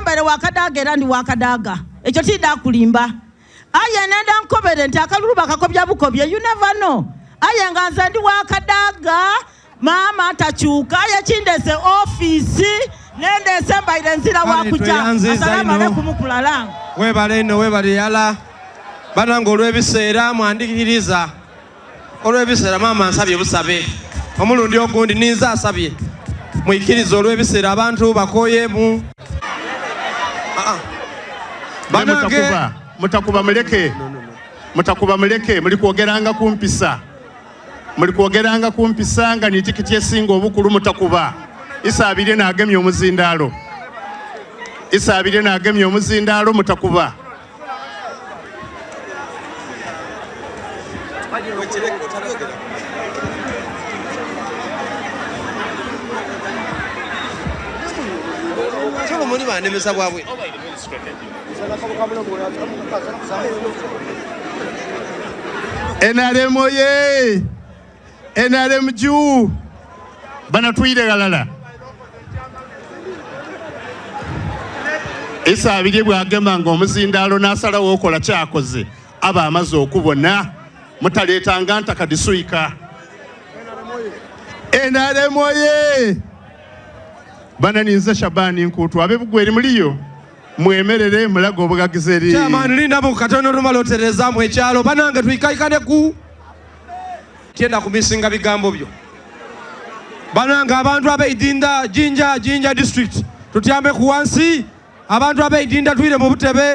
Nambere wa Kadaga era ndi wa Kadaga. Ekyo tidda kulimba. Aye nenda nkobere nti akalulu bakakobya bukobye, you never know. Aye nga nze ndi wa Kadaga, mama takyuka, aye kindese office, nendese mbaire nzira wa kuja. Assalamu alaikum kulala. Webale no webale yala. Banange olw'ebiseera mwandikiriza. Olw'ebiseera mama nsabye busabe. Omulundi ogundi ninza asabye. Mwikiriza olw'ebiseera abantu bakoyemu. Banange mutakuba muleke. Mutakuba muleke muli kwogeranga kumpisa. Muli kwogeranga kumpisa nga ni tikiti esinga obukulu mutakuba. Isaabire n'agemye omuzindaalo. Isaabire n'agemye omuzindaalo mutakuba. NRM oye! NRM juu! Banatwire galala. Isaabire bwagamba ng'omuzindaalo n'asalawo okola kyakoze aba amaze okubona mutaleetanga ntakadisuika. NRM oye! Bananinze Shabani nkutu abebugweri muliyo mwemerere mulago obugagizeri. Chairman linda mu katono lumalotereza mu ekyalo banange twikaikane ku tienda kumisinga bigambo byo. Banange abantu abeidinda jinja district tutyambe ku wansi abantu abeidinda twire mu butebe